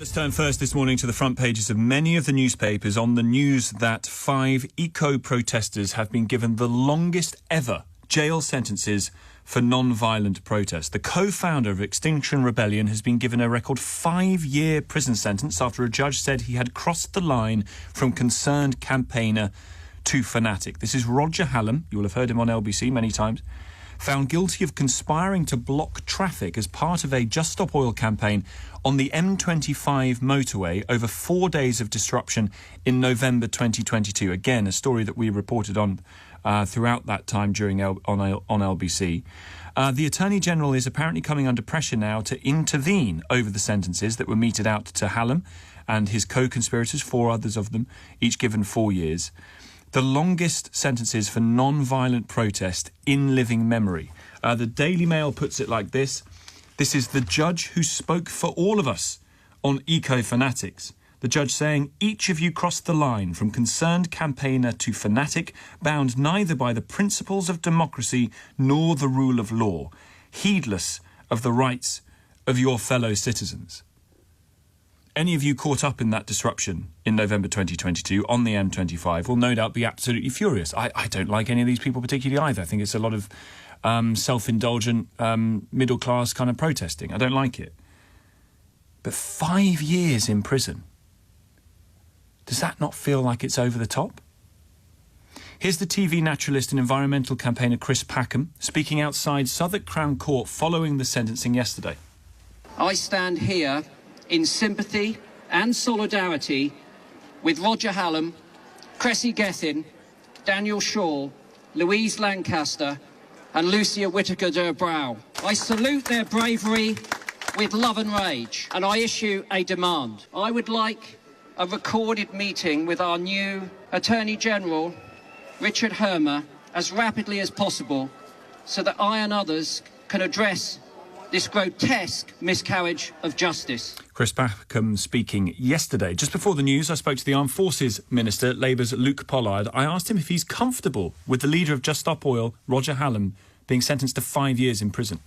Let's turn first this morning to the front pages of many of the newspapers on the news that 5 eco-protesters have been given the longest ever jail sentences for non-violent protest. The co-founder of Extinction Rebellion has been given a record 5-year prison sentence after a judge said he had crossed the line from concerned campaigner to fanatic. This is Roger Hallam, you will have heard him on LBC many times, found guilty of conspiring to block traffic as part of a Just Stop Oil campaign on the M25 motorway over 4 days of disruption in November 2022. Again, a story that we reported on throughout that time during on LBC. The Attorney General is apparently coming under pressure now to intervene over the sentences that were meted out to Hallam and his co-conspirators, 4 others of them, each given 4 years. The longest sentences for non-violent protest in living memory. The Daily Mail puts it like this. This is the judge who spoke for all of us on eco-fanatics. The judge saying, each of you crossed the line from concerned campaigner to fanatic, bound neither by the principles of democracy nor the rule of law, heedless of the rights of your fellow citizens. Any of you caught up in that disruption in November 2022 on the M25 will no doubt be absolutely furious. I don't like any of these people particularly either. I think it's a lot of self-indulgent, middle-class kind of protesting. I don't like it. But 5 years in prison, does that not feel like it's over the top? Here's the TV naturalist and environmental campaigner Chris Packham speaking outside Southwark Crown Court following the sentencing yesterday. I stand here in sympathy and solidarity with Roger Hallam, Cressy Gethin, Daniel Shaw, Louise Lancaster and Lucia Whittaker-Durbrow. I salute their bravery with love and rage, and I issue a demand. I would like a recorded meeting with our new Attorney General, Richard Hermer, as rapidly as possible so that I and others can address this grotesque miscarriage of justice. Chris Packham speaking yesterday. Just before the news, I spoke to the Armed Forces Minister, Labour's Luke Pollard. I asked him if he's comfortable with the leader of Just Stop Oil, Roger Hallam, being sentenced to 5 years in prison.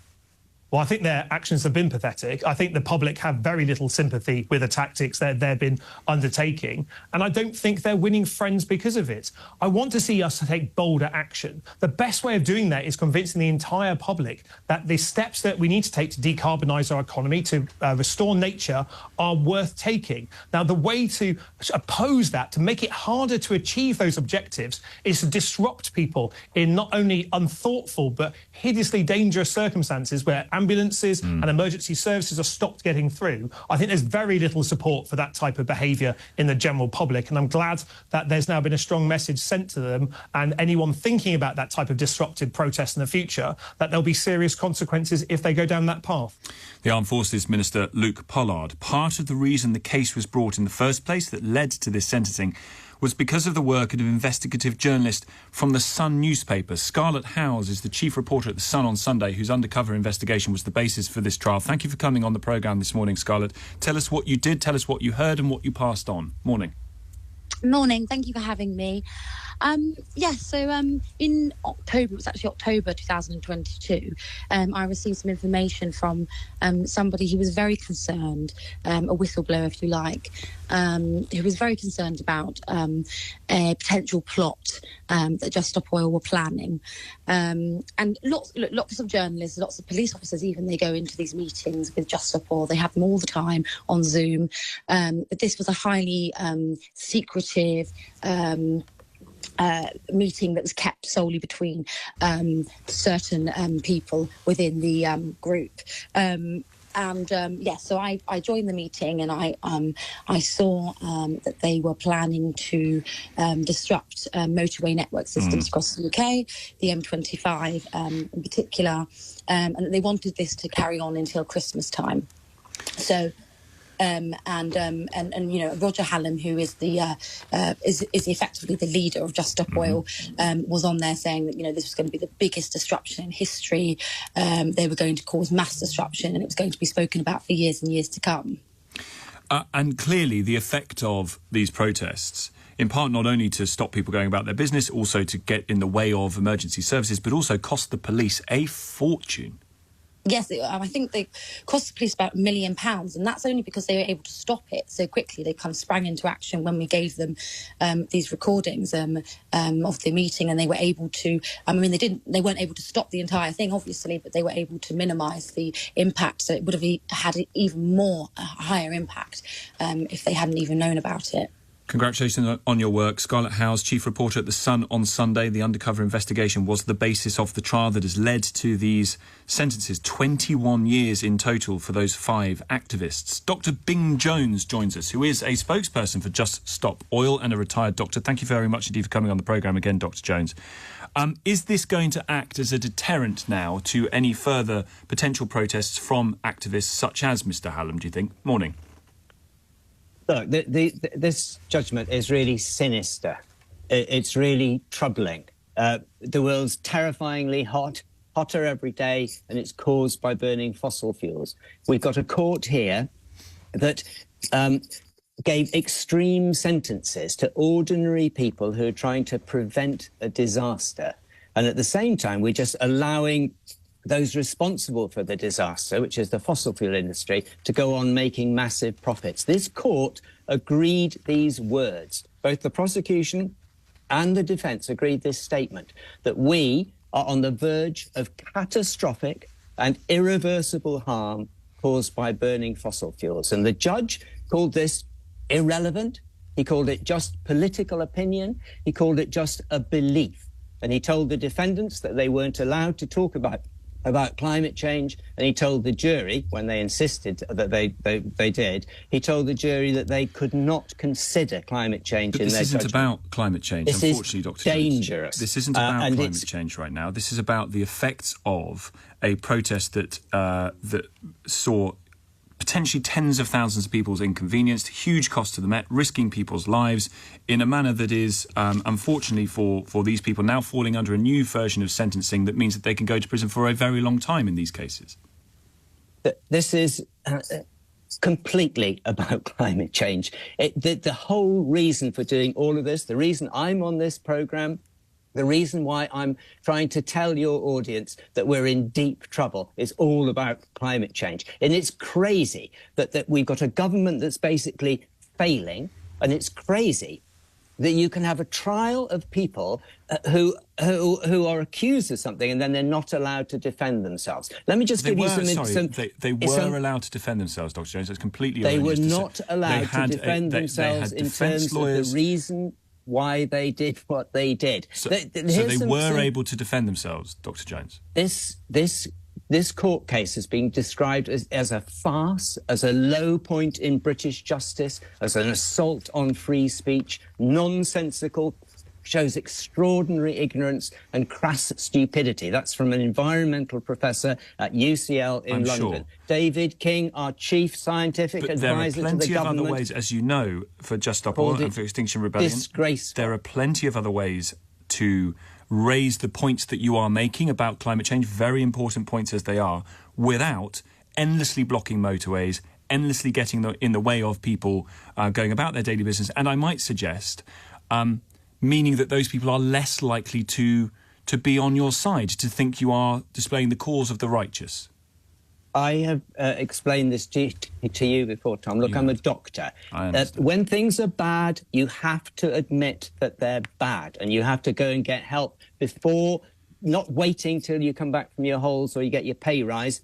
Well, I think their actions have been pathetic. I think the public have very little sympathy with the tactics that they've been undertaking, and I don't think they're winning friends because of it. I want to see us take bolder action. The best way of doing that is convincing the entire public that the steps that we need to take to decarbonise our economy, to restore nature, are worth taking. Now, the way to oppose that, to make it harder to achieve those objectives, is to disrupt people in not only unthoughtful but hideously dangerous circumstances where ambulances and emergency services are stopped getting through. I think there's very little support for that type of behaviour in the general public, and I'm glad that there's now been a strong message sent to them and anyone thinking about that type of disruptive protest in the future, that there'll be serious consequences if they go down that path. The Armed Forces Minister Luke Pollard. Part of the reason the case was brought in the first place that led to this sentencing was because of the work of an investigative journalist from the Sun newspaper. Scarlett Howes is the chief reporter at the Sun on Sunday, whose undercover investigation was the basis for this trial. Thank you for coming on the programme this morning, Scarlett. Tell us what you did, tell us what you heard and what you passed on. Morning. Morning, thank you for having me. In October, it was actually October 2022, I received some information from somebody who was very concerned, a whistleblower if you like, who was very concerned about a potential plot that Just Stop Oil were planning. And lots of journalists, lots of police officers even, they go into these meetings with Just Stop Oil. They have them all the time on Zoom. But this was a highly secretive meeting that was kept solely between certain people within the group. So I joined the meeting and I saw that they were planning to disrupt motorway network systems across the UK, the M25 in particular, and they wanted this to carry on until Christmas time. So. Roger Hallam, who is is effectively the leader of Just Stop Oil, was on there saying that this was going to be the biggest disruption in history. They were going to cause mass disruption, and it was going to be spoken about for years and years to come. And clearly, the effect of these protests, in part not only to stop people going about their business, also to get in the way of emergency services, but also cost the police a fortune. Yes, I think they cost the police about £1 million, and that's only because they were able to stop it so quickly. They kind of sprang into action when we gave them these recordings of the meeting, and they were able to. I mean, they weren't able to stop the entire thing, obviously, but they were able to minimise the impact. So it would have had even more a higher impact if they hadn't even known about it. Congratulations on your work. Scarlett Howes, chief reporter at The Sun on Sunday. The undercover investigation was the basis of the trial that has led to these sentences, 21 years in total for those 5 activists. Dr. Bing Jones joins us, who is a spokesperson for Just Stop Oil and a retired doctor. Thank you very much indeed for coming on the programme again, Dr. Jones. Is this going to act as a deterrent now to any further potential protests from activists such as Mr. Hallam, do you think? Morning. Look, this judgment is really sinister. It's really troubling. The world's terrifyingly hotter every day, and it's caused by burning fossil fuels. We've got a court here that gave extreme sentences to ordinary people who are trying to prevent a disaster. And at the same time, we're just allowing those responsible for the disaster, which is the fossil fuel industry, to go on making massive profits. This court agreed these words. Both the prosecution and the defence agreed this statement, that we are on the verge of catastrophic and irreversible harm caused by burning fossil fuels. And the judge called this irrelevant. He called it just political opinion. He called it just a belief. And he told the defendants that they weren't allowed to talk about climate change, and he told the jury, when they insisted that they did, he told the jury that they could not consider climate change in their judgment. This isn't about climate change, this unfortunately, Dr. dangerous. Jones. This isn't about climate change right now. This is about the effects of a protest that saw potentially tens of thousands of people's inconvenienced, huge cost to the Met, risking people's lives in a manner that is, unfortunately for these people, now falling under a new version of sentencing that means that they can go to prison for a very long time in these cases. This is completely about climate change. The whole reason for doing all of this, the reason I'm on this programme, the reason why I'm trying to tell your audience that we're in deep trouble is all about climate change. And it's crazy that we've got a government that's basically failing, and it's crazy that you can have a trial of people who are accused of something and then they're not allowed to defend themselves. Let me just give you some... They were allowed to defend themselves, Dr. Jones. That's completely They were not allowed to defend themselves in terms of the reason why they did what they did. So they were able to defend themselves, Dr. Jones? This court case has been described as a farce, as a low point in British justice, as an assault on free speech, nonsensical, shows extraordinary ignorance and crass stupidity. That's from an environmental professor at UCL in London. Sure. David King, our chief scientific advisor to the government. There are plenty of other ways, as you know, for Just Stop Oil and for Extinction Rebellion. Disgraceful. There are plenty of other ways to raise the points that you are making about climate change, very important points as they are, without endlessly blocking motorways, endlessly getting in the way of people going about their daily business. And I might suggest... meaning that those people are less likely to be on your side, to think you are displaying the cause of the righteous. I have explained this to you before, Tom. Look, I'm a doctor. I understand. When things are bad, you have to admit that they're bad, and you have to go and get help before, not waiting till you come back from your holes or you get your pay rise.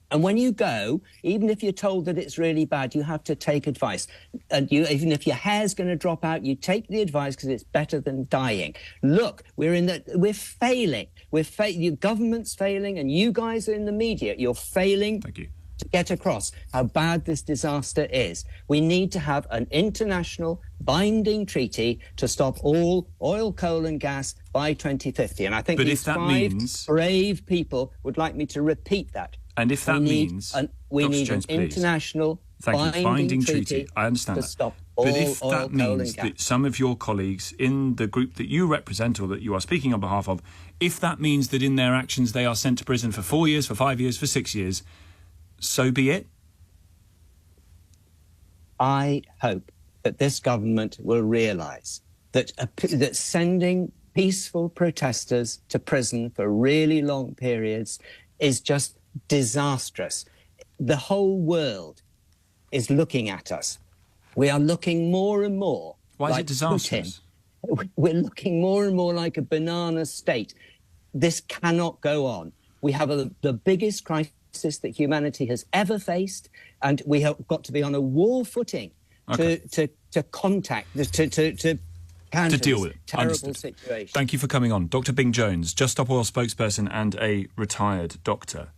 And when you go, even if you're told that it's really bad, you have to take advice. And even if your hair's going to drop out, you take the advice because it's better than dying. Look, we're failing. Your government's failing, and you guys are in the media. You're failing. Thank you. To get across how bad this disaster is. We need to have an international binding treaty to stop all oil, coal and gas by 2050. And I think these brave people would like me to repeat that. And if that means... we need an international binding treaty I understand to that. stop all but if oil, that coal means and gas. that some of your colleagues in the group that you represent or that you are speaking on behalf of, if that means that in their actions they are sent to prison for 4 years, for 5 years, for 6 years, so be it. I hope that this government will realise that sending peaceful protesters to prison for really long periods is just disastrous. The whole world is looking at us. We are looking more and more Why is like it disastrous? Putin. We're looking more and more like a banana state. This cannot go on. We have the biggest crisis that humanity has ever faced, and we have got to be on a war footing to counter deal with it. Terrible Understood. situation. Thank you for coming on. Dr. Bing Jones, Just Stop Oil spokesperson and a retired doctor.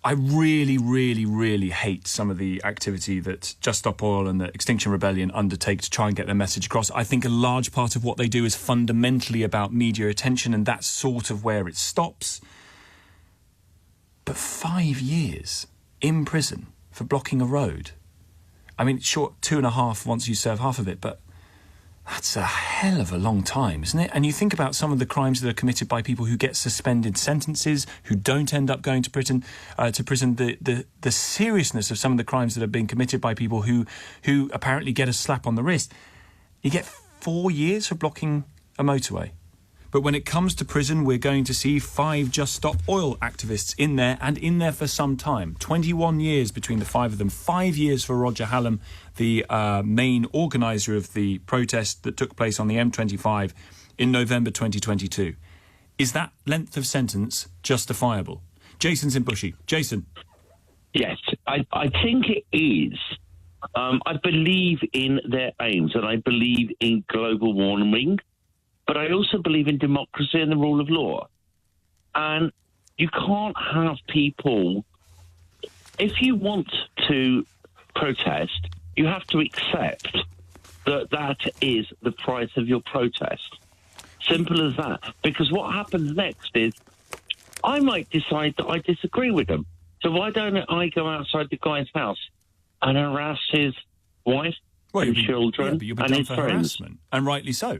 I really, really, really hate some of the activity that Just Stop Oil and the Extinction Rebellion undertake to try and get their message across. I think a large part of what they do is fundamentally about media attention, and that's sort of where it stops. But 5 years in prison for blocking a road. I mean, sure, 2.5 once you serve half of it, but that's a hell of a long time, isn't it? And you think about some of the crimes that are committed by people who get suspended sentences, who don't end up going to prison. The seriousness of some of the crimes that are being committed by people who apparently get a slap on the wrist. You get 4 years for blocking a motorway. But when it comes to prison, we're going to see 5 Just Stop Oil activists in there, and in there for some time. 21 years between the 5 of them. 5 years for Roger Hallam, the main organiser of the protest that took place on the M25 in November 2022. Is that length of sentence justifiable? Jason's in Bushy. Jason. Yes, I think it is. I believe in their aims, and I believe in global warming. But I also believe in democracy and the rule of law. And you can't have people... If you want to protest, you have to accept that that is the price of your protest. Simple as that. Because what happens next is I might decide that I disagree with them. So why don't I go outside the guy's house and harass his wife and children and his friends? Harassment, and rightly so.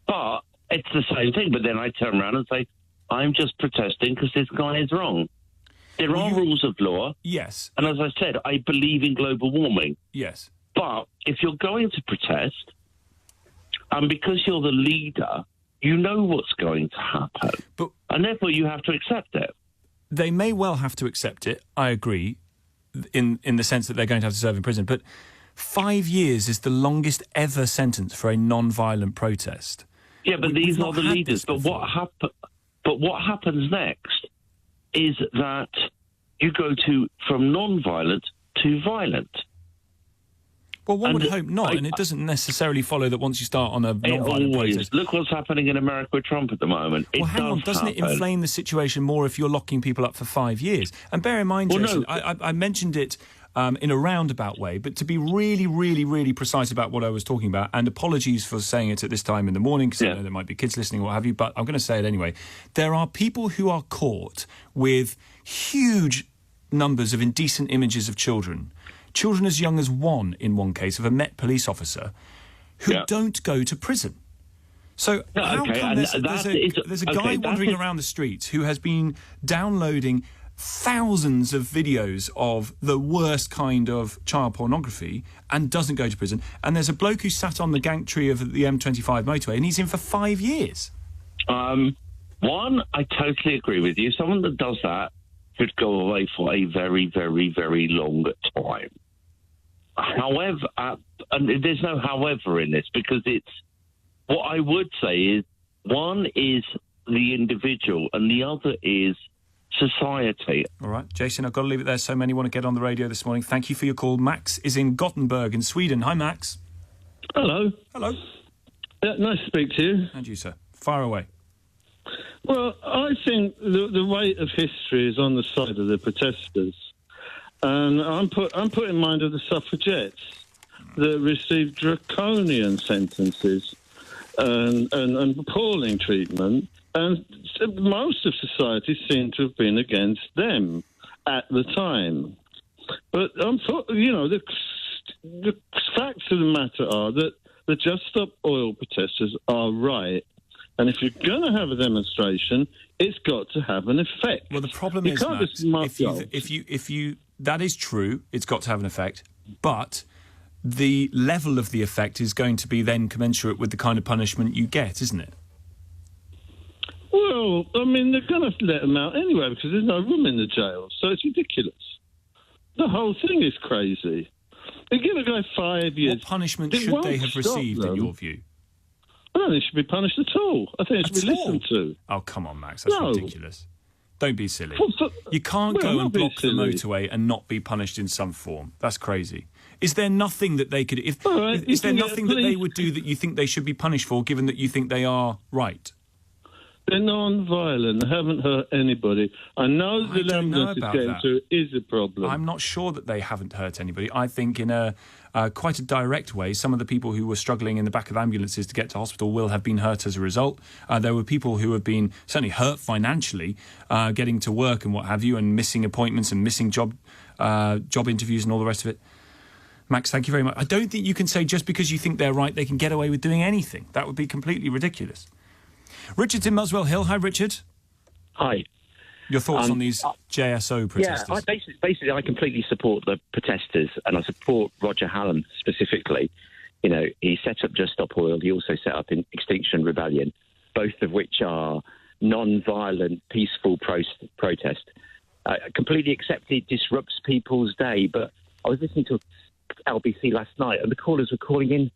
But it's the same thing. But then I turn around and say, I'm just protesting because this guy is wrong. There are rules of law. Yes. And as I said, I believe in global warming. Yes. But if you're going to protest, and because you're the leader, you know what's going to happen. And therefore you have to accept it. They may well have to accept it, I agree, in the sense that they're going to have to serve in prison. But 5 years is the longest ever sentence for a non-violent protest. Yeah, but these are the leaders. But what happens next is that you go from non-violent to violent. Well, one would hope not, and it doesn't necessarily follow that once you start on a non-violent protest. Look what's happening in America with Trump at the moment. Well, hang on, doesn't it inflame the situation more if you're locking people up for 5 years? And bear in mind, Jason, I mentioned it in a roundabout way, but to be really, really, really precise about what I was talking about, and apologies for saying it at this time in the morning, because I know there might be kids listening or what have you, but I'm going to say it anyway. There are people who are caught with huge numbers of indecent images of children as young as 1 in one case of a Met police officer who don't go to prison. So how come there's a guy wandering around the streets who has been downloading thousands of videos of the worst kind of child pornography and doesn't go to prison, and there's a bloke who sat on the gantry of the M25 motorway and he's in for 5 years? One, I totally agree with you. Someone that does that should go away for a very, very, very long time. However, and there's no however in this, because it's what I would say is one is the individual and the other is society. All right, Jason, I've got to leave it there. So many want to get on the radio this morning. Thank you for your call. Max is in Gothenburg in Sweden. Hi, Max. Hello. Hello. Nice to speak to you. And you, sir. Fire away. Well, I think the weight of history is on the side of the protesters. And I'm put in mind of the suffragettes that received draconian sentences and appalling treatment. And most of society seemed to have been against them at the time. But, the facts of the matter are that the Just Stop Oil protesters are right. And if you're going to have a demonstration, it's got to have an effect. Well, the problem is, Max, if you that is true, it's got to have an effect, but the level of the effect is going to be then commensurate with the kind of punishment you get, isn't it? Well, I mean, they're going to let them out anyway because there's no room in the jail, so it's ridiculous. The whole thing is crazy. They're going to go 5 years. What punishment should they have received, in your view? I don't think they should be punished at all. I think they should be listened to. Oh, come on, Max. That's ridiculous. Don't be silly. You can't Well, go and not be block the silly. motorway and not be punished in some form. That's crazy. Is there nothing that they could... All right, is there you can nothing get that they police- would do that you think they should be punished for, given that you think they are right? They're non-violent. They haven't hurt anybody. I know I the don't know ambulance is about getting that. to is a problem. I'm not sure that they haven't hurt anybody. I think in a quite a direct way, some of the people who were struggling in the back of ambulances to get to hospital will have been hurt as a result. There were people who have been certainly hurt financially, getting to work and what have you, and missing appointments and missing job interviews and all the rest of it. Max, thank you very much. I don't think you can say just because you think they're right, they can get away with doing anything. That would be completely ridiculous. Richard's in Muswell Hill. Hi, Richard. Hi. Your thoughts on these JSO protesters? Yeah, basically, I completely support the protesters, and I support Roger Hallam specifically. You know, he set up Just Stop Oil. He also set up Extinction Rebellion, both of which are non-violent, peaceful protest. Completely accepted, disrupts people's day. But I was listening to LBC last night, and the callers were calling in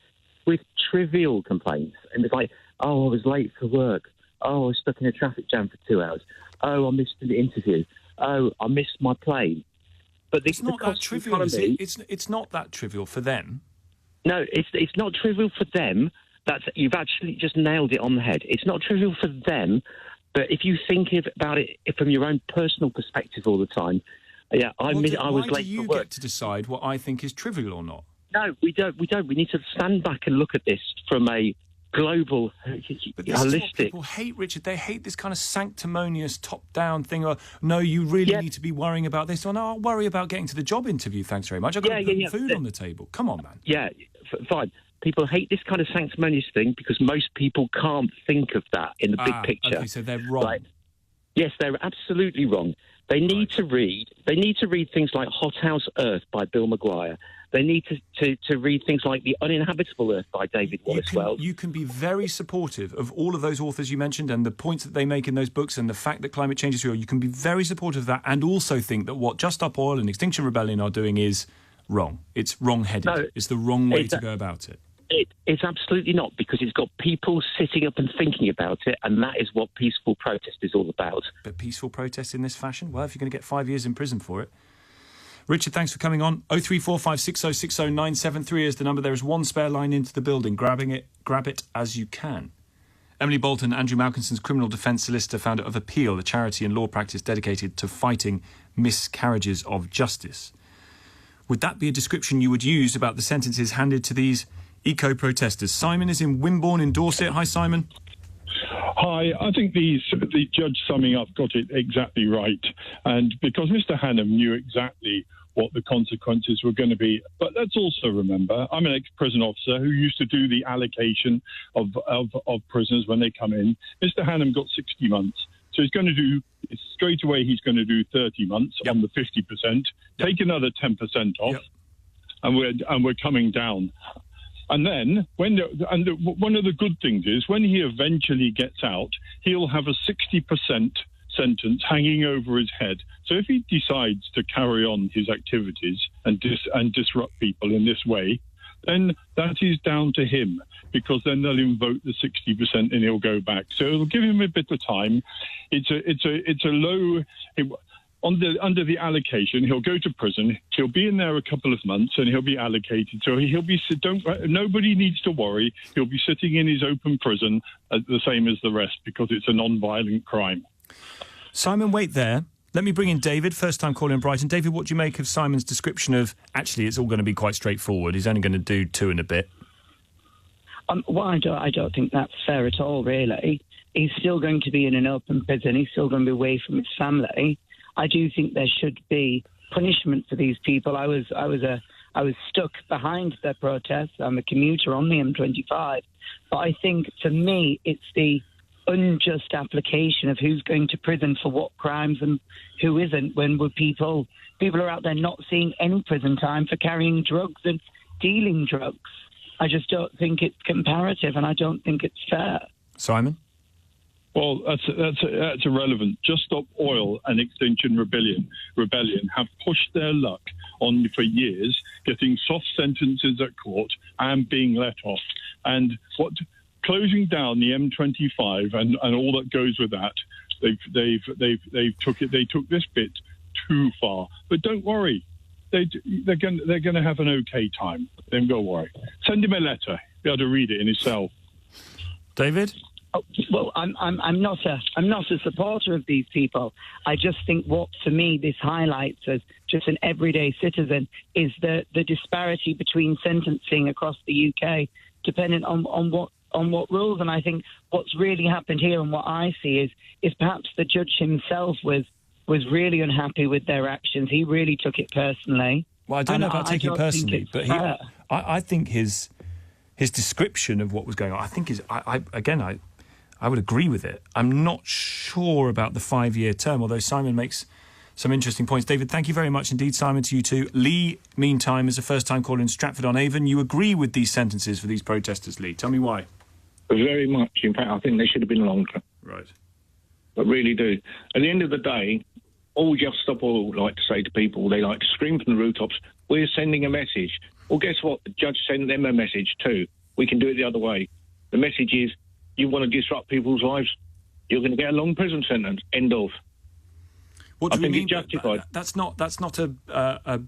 with trivial complaints. And it's like, oh, I was late for work. Oh, I was stuck in a traffic jam for 2 hours. Oh, I missed an interview. Oh, I missed my plane. But It's not that trivial, is it? It's not that trivial for them. No, it's not trivial for them. You've actually just nailed it on the head. It's not trivial for them, but if you think about it from your own personal perspective all the time, yeah, I was late for work. Why do you get to decide what I think is trivial or not? No, we don't. We need to stand back and look at this from a global, But this is what holistic. people hate, Richard. They hate this kind of sanctimonious top-down thing. Or no, you really need to be worrying about this. Or no, I'll worry about getting to the job interview. Thanks very much. I've got to put food on the table. Come on, man. Yeah, fine. People hate this kind of sanctimonious thing because most people can't think of that in the big picture. Okay, so they're wrong. Right. Yes, they're absolutely wrong. They need to read. They need to read things like Hothouse Earth by Bill Maguire. They need to read things like The Uninhabitable Earth by David Wallace Wells. You can be very supportive of all of those authors you mentioned and the points that they make in those books and the fact that climate change is real. You can be very supportive of that and also think that what Just Stop Oil and Extinction Rebellion are doing is wrong. It's wrong-headed. No, it's the wrong way to go about it. It's absolutely not, because it's got people sitting up and thinking about it, and that is what peaceful protest is all about. But peaceful protest in this fashion? Well, if you're going to get 5 years in prison for it. Richard, thanks for coming on. 03456060973 is the number. There is one spare line into the building. Grab it as you can. Emily Bolton, Andrew Malkinson's criminal defence solicitor, founder of Appeal, a charity and law practice dedicated to fighting miscarriages of justice. Would that be a description you would use about the sentences handed to these eco-protesters? Simon is in Wimborne in Dorset. Hi, Simon. Hi, I think the judge summing up got it exactly right. And because Mr. Hannam knew exactly what the consequences were going to be. But let's also remember, I'm an ex-prison officer who used to do the allocation of prisoners when they come in. Mr. Hannam got 60 months. So he's going to do, straight away, he's going to do 30 months on the 50%, take another 10% off, and we're coming down. And then, one of the good things is, when he eventually gets out, he'll have a 60% sentence hanging over his head. So if he decides to carry on his activities and disrupt people in this way, then that is down to him, because then they'll invoke the 60% and he'll go back. So it'll give him a bit of time. It's a low. Under the allocation, he'll go to prison. He'll be in there a couple of months, and he'll be allocated. So nobody needs to worry. He'll be sitting in his open prison the same as the rest, because it's a non-violent crime. Simon, wait there. Let me bring in David, first time caller in Brighton. David, what do you make of Simon's description of, actually, it's all going to be quite straightforward. He's only going to do 2 and a bit. Well, I don't think that's fair at all, really. He's still going to be in an open prison. He's still going to be away from his family. I do think there should be punishment for these people. I was stuck behind their protests. I'm a commuter on the M25. But I think, for me, it's the unjust application of who's going to prison for what crimes and who isn't, when people are out there not seeing any prison time for carrying drugs and dealing drugs. I just don't think it's comparative, and I don't think it's fair. Simon? Well, that's irrelevant. Just Stop Oil and Extinction Rebellion have pushed their luck on for years, getting soft sentences at court and being let off. And closing down the M25 and all that goes with that, they took this bit too far. But don't worry, they're going to have an okay time. Don't go worry. Send him a letter. Be able to read it in his cell. David? Well, I'm not a supporter of these people. I just think what, for me, this highlights as just an everyday citizen is the disparity between sentencing across the UK, depending on what rules. And I think what's really happened here, and what I see is perhaps the judge himself was really unhappy with their actions. He really took it personally. Well, I don't know about taking it personally, but I think his description of what was going on, I think I would agree with it. I'm not sure about the 5-year term, although Simon makes some interesting points. David, thank you very much indeed. Simon, to you too. Lee, meantime, is a first-time caller in Stratford-on-Avon. You agree with these sentences for these protesters, Lee. Tell me why. Very much. In fact, I think they should have been longer. Right. I really do. At the end of the day, all Just Stop Oil like to say to people, they like to scream from the rooftops, we're sending a message. Well, guess what? The judge sent them a message too. We can do it the other way. The message is, you want to disrupt people's lives, you're going to get a long prison sentence. End of. What do I we think mean? it's justified. That's not a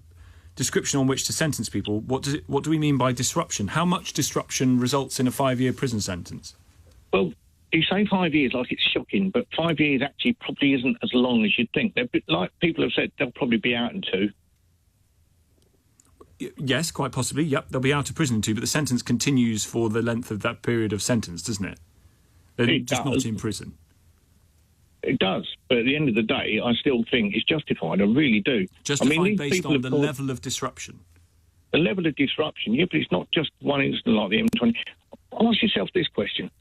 description on which to sentence people. What do we mean by disruption? How much disruption results in a 5-year prison sentence? Well, you say 5 years like it's shocking, but 5 years actually probably isn't as long as you'd think. Like people have said, they'll probably be out in 2. Yes, quite possibly. Yep, they'll be out of prison in 2, but the sentence continues for the length of that period of sentence, doesn't it? They're just not in prison. It does, but at the end of the day, I still think it's justified. I really do. Justified based on the level of disruption. The level of disruption, yeah, but it's not just one incident like the M20. Ask yourself this question.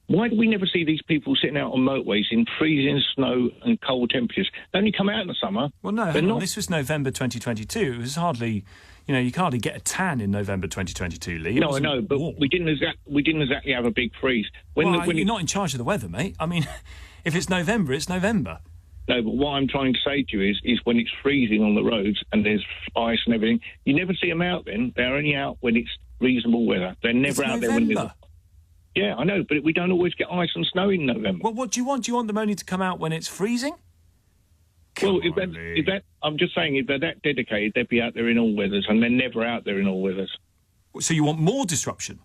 Why do we never see these people sitting out on motorways in freezing snow and cold temperatures? They only come out in the summer. Well, no, hang on. This was November 2022. It was hardly... you can hardly get a tan in November 2022, Lee. No, I know, but we didn't exactly have a big freeze. When you're not in charge of the weather, mate. I mean, if it's November, it's November. No, but what I'm trying to say to you is when it's freezing on the roads and there's ice and everything, you never see them out then. They're only out when it's reasonable weather. They're never out there when it's... Yeah, I know, but we don't always get ice and snow in November. Well, what do you want? Do you want them only to come out when it's freezing? If that, I'm just saying, if they're that dedicated, they'd be out there in all weathers, and they're never out there in all weathers. So you want more disruption?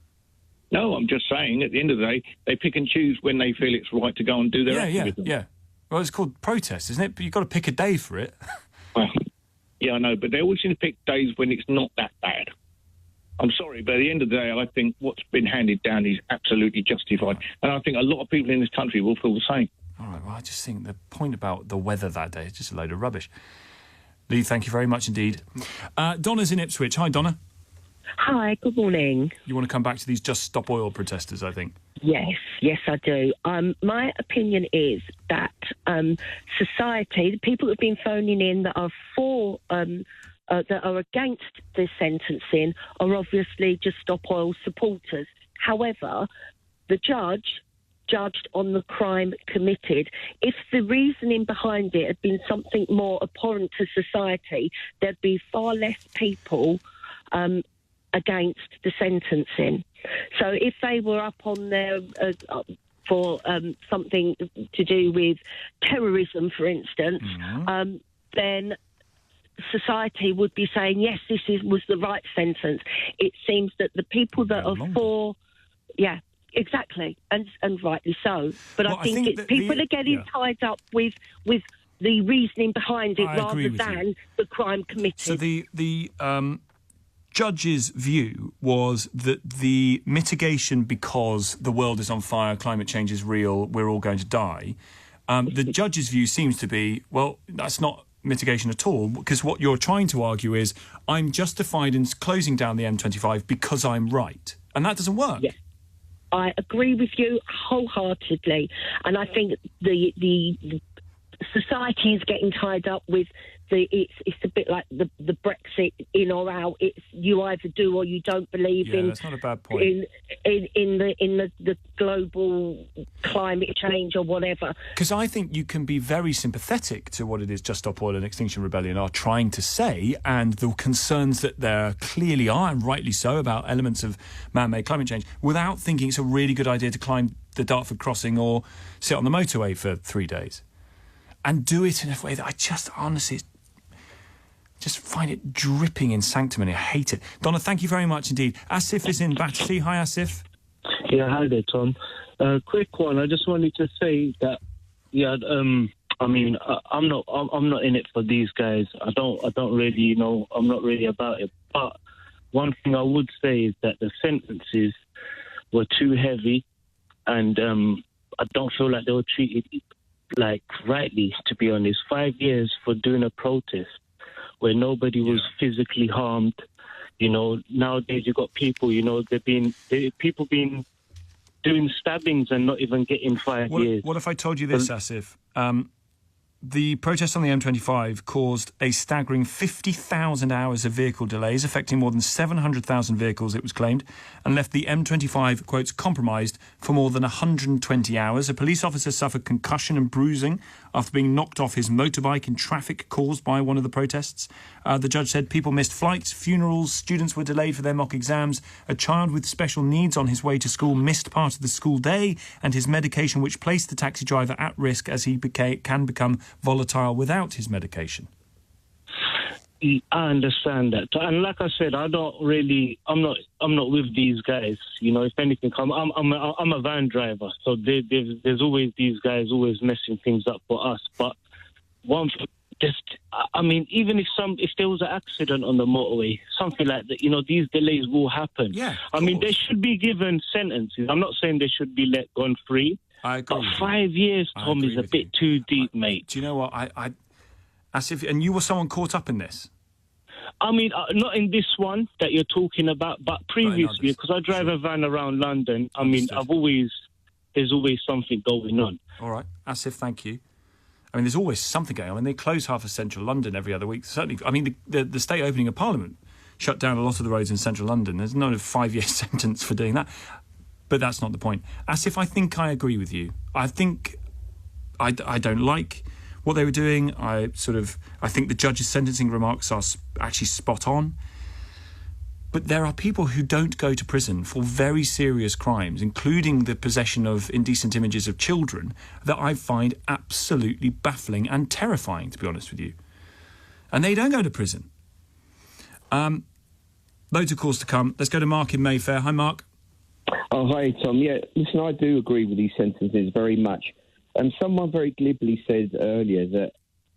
No, I'm just saying, at the end of the day, they pick and choose when they feel it's right to go and do their activism. Yeah. Well, it's called protest, isn't it? But you've got to pick a day for it. Well, yeah, I know, but they always seem to pick days when it's not that bad. I'm sorry, but at the end of the day, I think what's been handed down is absolutely justified. And I think a lot of people in this country will feel the same. All right, well, I just think the point about the weather that day is just a load of rubbish. Lee, thank you very much indeed. Donna's in Ipswich. Hi, Donna. Hi, good morning. You want to come back to these Just Stop Oil protesters, I think? Yes, I do. My opinion is that society, the people who have been phoning in that are for... that are against the sentencing are obviously Just Stop Oil supporters. However, the judge judged on the crime committed. If the reasoning behind it had been something more abhorrent to society, there'd be far less people against the sentencing. So if they were up on there for something to do with terrorism, for instance, then society would be saying, yes, was the right sentence. It seems that the people that are for... Yeah, exactly, and rightly so. But I think people are getting tied up with the reasoning behind it rather than the crime committed. So the judge's view was that the mitigation, because the world is on fire, climate change is real, we're all going to die, the judge's view seems to be, well, that's not mitigation at all, because what you're trying to argue is I'm justified in closing down the M25 because I'm right. And that doesn't work. Yes. I agree with you wholeheartedly. And I think the society is getting tied up with it's a bit like the Brexit in or out. It's you either do or you don't believe in. That's not a bad point. In the global climate change or whatever. Because I think you can be very sympathetic to what it is Just Stop Oil and Extinction Rebellion are trying to say, and the concerns that there clearly are, and rightly so, about elements of man-made climate change, without thinking it's a really good idea to climb the Dartford crossing or sit on the motorway for 3 days. And do it in a way that I just honestly just find it dripping in sanctimony. I hate it. Donna, thank you very much indeed. Asif is in Battersea. Hi, Asif. Yeah, hi there, Tom. Quick one. I just wanted to say that, I mean, I'm not in it for these guys. I don't really know. I'm not really about it. But one thing I would say is that the sentences were too heavy, and I don't feel like they were treated like rightly. To be honest, 5 years for doing a protest where nobody was physically harmed. You know, nowadays you've got people, you know, people being doing stabbings and not even getting 5 years. What if I told you this, Asif? The protests on the M25 caused a staggering 50,000 hours of vehicle delays, affecting more than 700,000 vehicles, it was claimed, and left the M25, quotes, compromised for more than 120 hours. A police officer suffered concussion and bruising after being knocked off his motorbike in traffic caused by one of the protests. The judge said people missed flights, funerals, students were delayed for their mock exams. A child with special needs on his way to school missed part of the school day, and his medication, which placed the taxi driver at risk as he can become volatile without his medication. I understand that, and like I said, I'm not with these guys. You know, if anything, I'm a van driver, so there's always these guys always messing things up for us. But I mean, even if there was an accident on the motorway, something like that, you know, these delays will happen. Yeah, I mean, they should be given sentences. I'm not saying they should be let gone free. I agree. But 5 years, Tom, is a bit too deep, mate. Do you know what? And you were someone caught up in this? I mean, not in this one that you're talking about, but previously, because I drive a van around London, I mean, there's always something going on. All right. Asif, thank you. I mean, there's always something going on. I mean, they close half of central London every other week. Certainly, I mean, the state opening of Parliament shut down a lot of the roads in central London. There's not a 5-year sentence for doing that. But that's not the point. Asif, I think I agree with you. I think I don't like what they were doing. I think the judge's sentencing remarks are actually spot on. But there are people who don't go to prison for very serious crimes, including the possession of indecent images of children, that I find absolutely baffling and terrifying, to be honest with you. And they don't go to prison. Loads of calls to come. Let's go to Mark in Mayfair. Hi, Mark. Oh, hi, Tom. Yeah, listen, I do agree with these sentences very much. And someone very glibly said earlier that,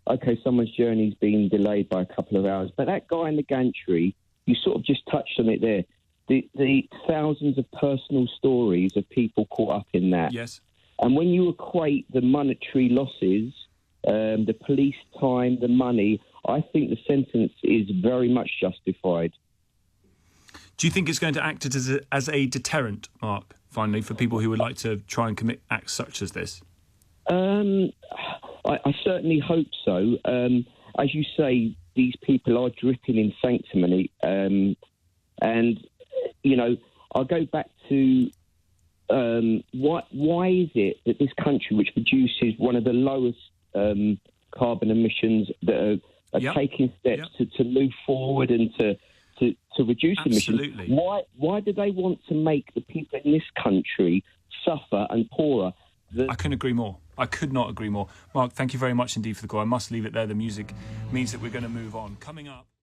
OK, someone's journey's been delayed by a couple of hours. But that guy in the gantry, you sort of just touched on it there. The thousands of personal stories of people caught up in that. Yes. And when you equate the monetary losses, the police time, the money, I think the sentence is very much justified. Do you think it's going to act as a deterrent, Mark, finally, for people who would like to try and commit acts such as this? I certainly hope so. As you say, these people are dripping in sanctimony. And, you know, I'll go back to why is it that this country, which produces one of the lowest carbon emissions, that are taking steps to move forward and to reduce emissions, why do they want to make the people in this country suffer and poorer? I couldn't agree more. I could not agree more. Mark, thank you very much indeed for the call. I must leave it there. The music means that we're going to move on. Coming up...